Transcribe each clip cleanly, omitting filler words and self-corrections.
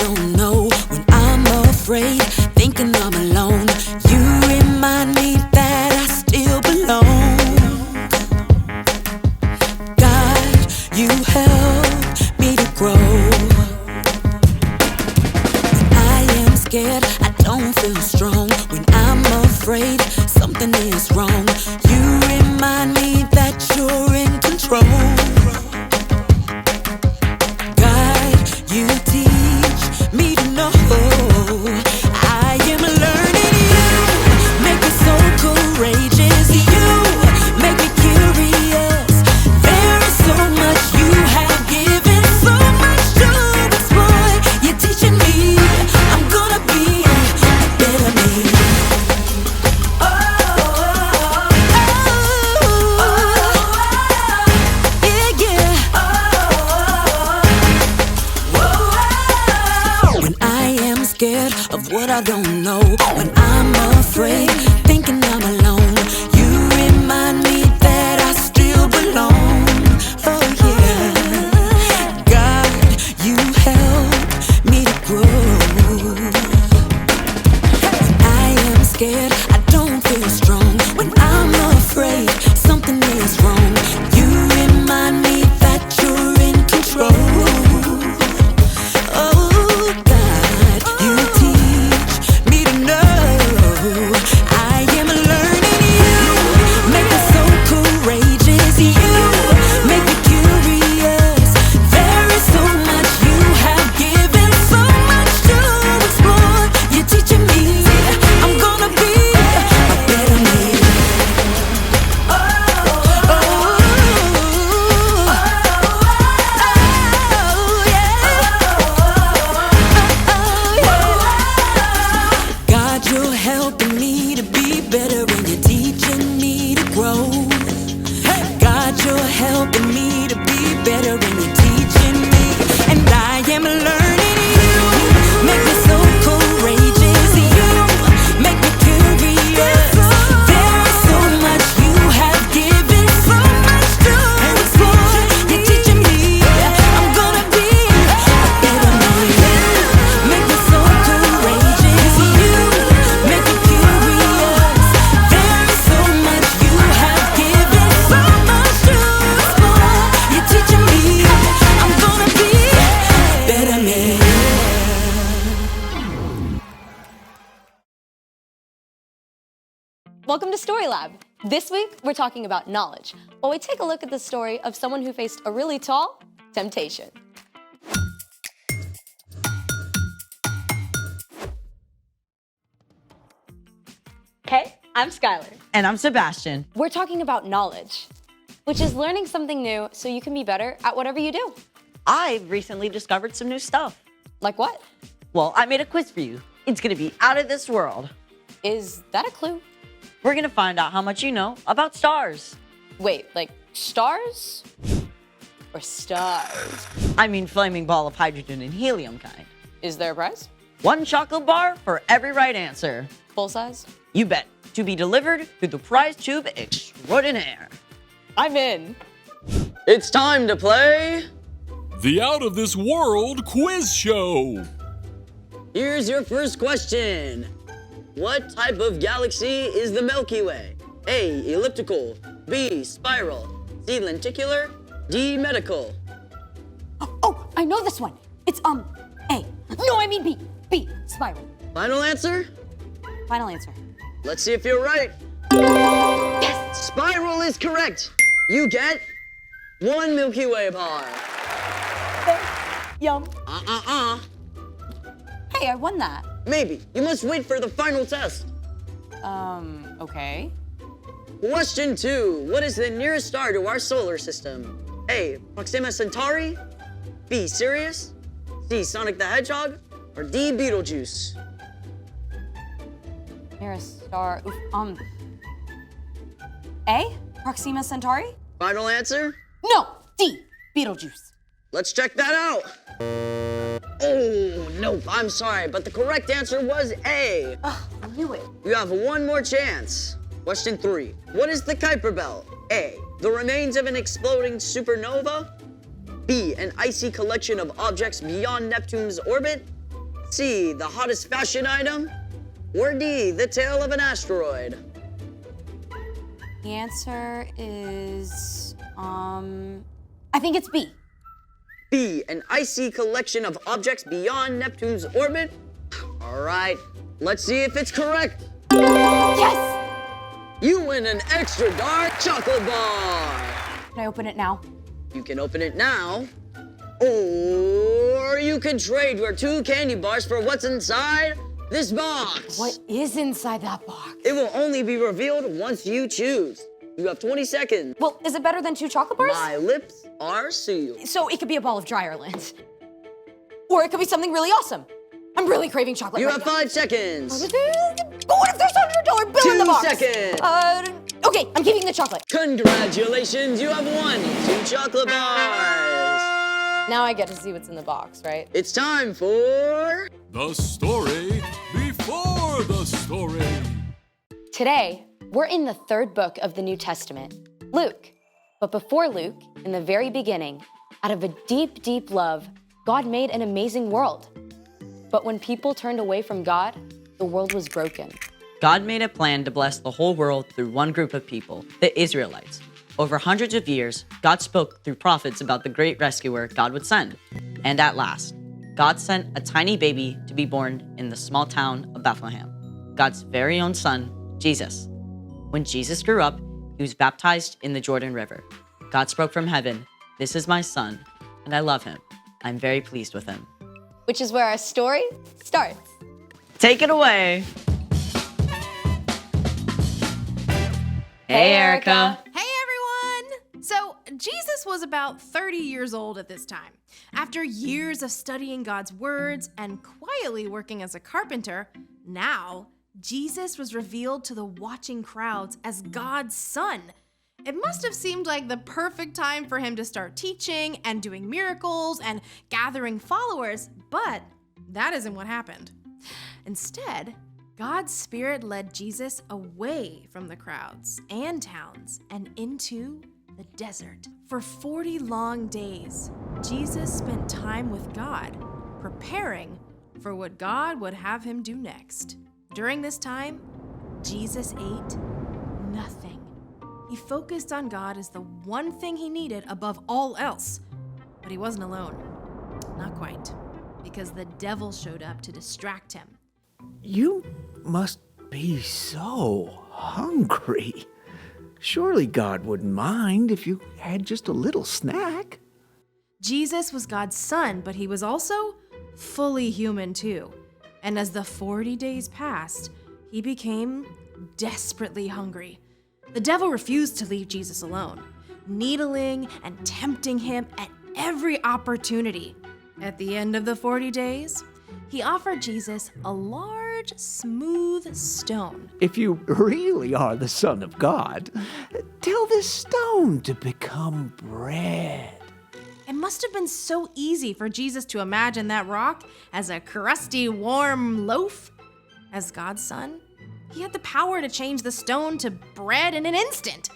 don't know when I'm afraid, thinking I'm alone. You remind me that I still belong. God, you help me to grow. When I am scared, I don't feel strong. When I'm afraid, something is wrong. You remind me that you're in control. You teach me to know I am learning. You make me so courageous. You make me curious. There is so much you have given, so much to explore. You're teaching me I'm gonna be a better me. Oh, oh, oh, oh, yeah, yeah. When I am scared of what I don't know, when I'm afraid, thinking I'm alone, you remind me that I still belong. Oh yeah, God, you help me to grow. When I am scared, I don't feel strong. When I'm afraid, something is wrong. You remind me that you're in control. Welcome to Story Lab. This week, we're talking about knowledge, while we take a look at the story of someone who faced a really tall temptation. Hey, I'm Skylar. And I'm Sebastian. We're talking about knowledge, which is learning something new so you can be better at whatever you do. I've recently discovered some new stuff. Like what? Well, I made a quiz for you. It's gonna be out of this world. Is that a clue? We're gonna find out how much you know about stars. Wait, like stars? Or stars? I mean flaming ball of hydrogen and helium kind. Is there a prize? 1 chocolate bar for every right answer. Full size? You bet. To be delivered through the prize tube extraordinaire. I'm in. It's time to play the Out of This World Quiz Show. Here's your first question. What type of galaxy is the Milky Way? A, elliptical, B, spiral, C, lenticular, D, medical. Oh, I know this one. It's, A. No, I mean B. B, spiral. Final answer? Final answer. Let's see if you're right. Yes! Spiral is correct. You get 1 Milky Way bar. Yum. Uh-uh-uh. Hey, I won that. Maybe. You must wait for the final test. Okay. Question 2. What is the nearest star to our solar system? A, Proxima Centauri, B, Sirius, C, Sonic the Hedgehog, or D, Betelgeuse? Nearest star. A? Proxima Centauri? Final answer? No! D. Betelgeuse. Let's check that out. Oh, nope, I'm sorry, but the correct answer was A. Ugh, I knew it. You have one more chance. Question 3. What is the Kuiper Belt? A, the remains of an exploding supernova. B, an icy collection of objects beyond Neptune's orbit. C, the hottest fashion item? Or D, the tail of an asteroid? The answer is, I think it's B. B, an icy collection of objects beyond Neptune's orbit? All right, let's see if it's correct. Yes! You win an extra dark chocolate bar. Can I open it now? You can open it now, or you can trade your 2 candy bars for what's inside this box. What is inside that box? It will only be revealed once you choose. You have 20 seconds. Well, is it better than 2 chocolate bars? My lips are sealed. So it could be a ball of Dryerland. Or it could be something really awesome. I'm really craving chocolate You right have now. 5 seconds. But what if there's a $100 bill in the 2 box? seconds. Okay, I'm keeping the chocolate. Congratulations, you have won 2 chocolate bars. Now I get to see what's in the box, right? It's time for... The story before the story. Today, we're in the 3rd book of the New Testament, Luke. But before Luke, in the very beginning, out of a deep, deep love, God made an amazing world. But when people turned away from God, the world was broken. God made a plan to bless the whole world through one group of people, the Israelites. Over hundreds of years, God spoke through prophets about the great rescuer God would send. And at last, God sent a tiny baby to be born in the small town of Bethlehem, God's very own son, Jesus. When Jesus grew up, he was baptized in the Jordan River. God spoke from heaven, "This is my son, and I love him. I'm very pleased with him." Which is where our story starts. Take it away. Hey, Erica. Hey everyone! So, Jesus was about 30 years old at this time. After years of studying God's words and quietly working as a carpenter, now Jesus was revealed to the watching crowds as God's son. It must have seemed like the perfect time for him to start teaching and doing miracles and gathering followers, but that isn't what happened. Instead, God's Spirit led Jesus away from the crowds and towns and into the desert. For 40 long days, Jesus spent time with God, preparing for what God would have him do next. During this time, Jesus ate nothing. He focused on God as the one thing he needed above all else. But he wasn't alone. Not quite, because the devil showed up to distract him. You must be so hungry. Surely God wouldn't mind if you had just a little snack. Jesus was God's son, but he was also fully human too. And as the 40 days passed, he became desperately hungry. The devil refused to leave Jesus alone, needling and tempting him at every opportunity. At the end of the 40 days, he offered Jesus a large, smooth stone. If you really are the Son of God, tell this stone to become bread. It must have been so easy for Jesus to imagine that rock as a crusty, warm loaf. As God's son, he had the power to change the stone to bread in an instant.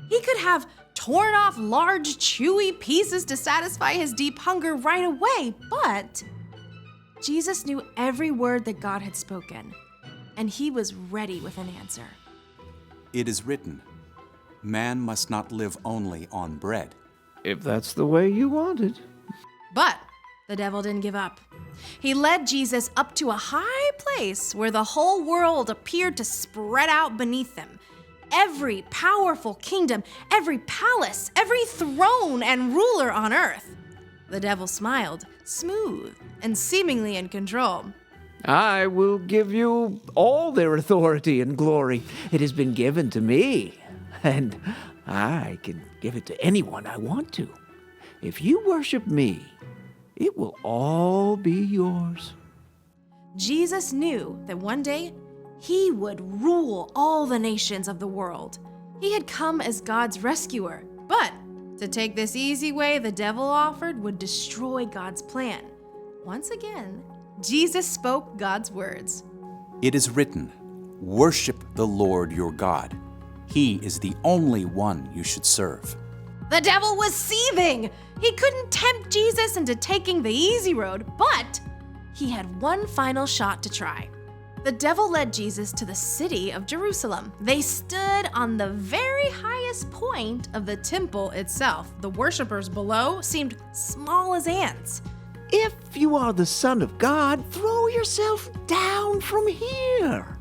He could have torn off large, chewy pieces to satisfy his deep hunger right away, but Jesus knew every word that God had spoken, and he was ready with an answer. It is written, man must not live only on bread. If that's the way you want it. But the devil didn't give up. He led Jesus up to a high place where the whole world appeared to spread out beneath him. Every powerful kingdom, every palace, every throne and ruler on earth. The devil smiled, smooth and seemingly in control. I will give you all their authority and glory. It has been given to me, and I can give it to anyone I want to. If you worship me, it will all be yours. Jesus knew that one day he would rule all the nations of the world. He had come as God's rescuer, but to take this easy way the devil offered would destroy God's plan. Once again, Jesus spoke God's words. It is written, worship the Lord your God. He is the only one you should serve. The devil was seething. He couldn't tempt Jesus into taking the easy road, but he had one final shot to try. The devil led Jesus to the city of Jerusalem. They stood on the very highest point of the temple itself. The worshippers below seemed small as ants. If you are the Son of God, throw yourself down from here.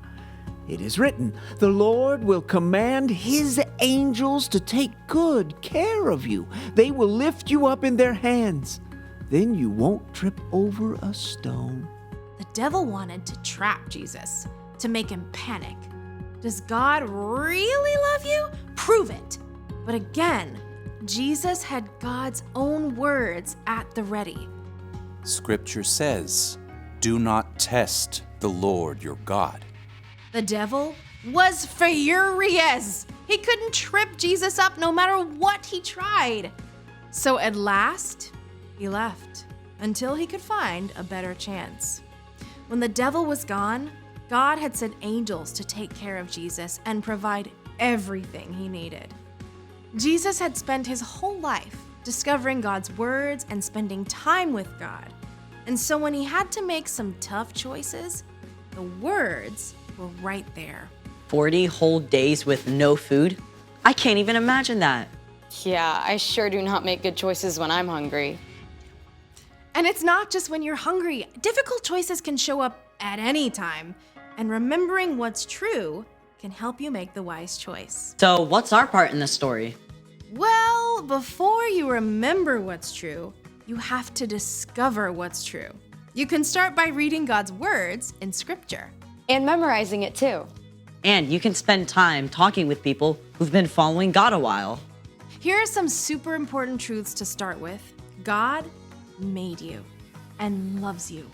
It is written, the Lord will command his angels to take good care of you. They will lift you up in their hands. Then you won't trip over a stone. The devil wanted to trap Jesus, to make him panic. Does God really love you? Prove it. But again, Jesus had God's own words at the ready. Scripture says, do not test the Lord your God. The devil was furious. He couldn't trip Jesus up no matter what he tried. So at last, he left until he could find a better chance. When the devil was gone, God had sent angels to take care of Jesus and provide everything he needed. Jesus had spent his whole life discovering God's words and spending time with God. And so when he had to make some tough choices, the words were right there. 40 whole days with no food? I can't even imagine that. Yeah, I sure do not make good choices when I'm hungry. And it's not just when you're hungry. Difficult choices can show up at any time. And remembering what's true can help you make the wise choice. So, what's our part in the story? Well, before you remember what's true, you have to discover what's true. You can start by reading God's words in Scripture. And memorizing it too. And you can spend time talking with people who've been following God a while. Here are some super important truths to start with. God made you and loves you.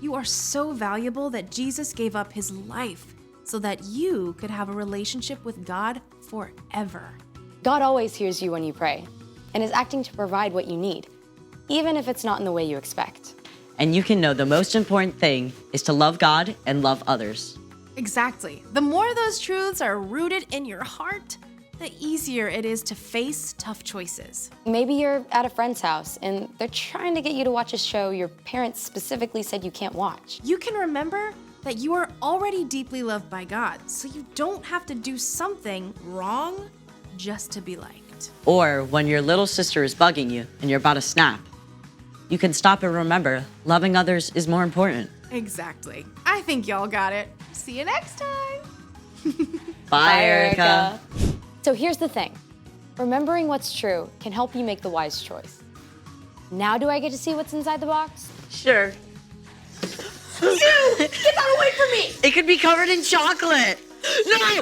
You are so valuable that Jesus gave up his life so that you could have a relationship with God forever. God always hears you when you pray and is acting to provide what you need, even if it's not in the way you expect. And you can know the most important thing is to love God and love others. Exactly. The more those truths are rooted in your heart, the easier it is to face tough choices. Maybe you're at a friend's house and they're trying to get you to watch a show your parents specifically said you can't watch. You can remember that you are already deeply loved by God, so you don't have to do something wrong just to be liked. Or when your little sister is bugging you and you're about to snap, you can stop and remember loving others is more important. Exactly. I think y'all got it. See you next time. Bye, Erica. So here's the thing. Remembering what's true can help you make the wise choice. Now do I get to see what's inside the box? Sure. Get that away from me! It could be covered in chocolate. No!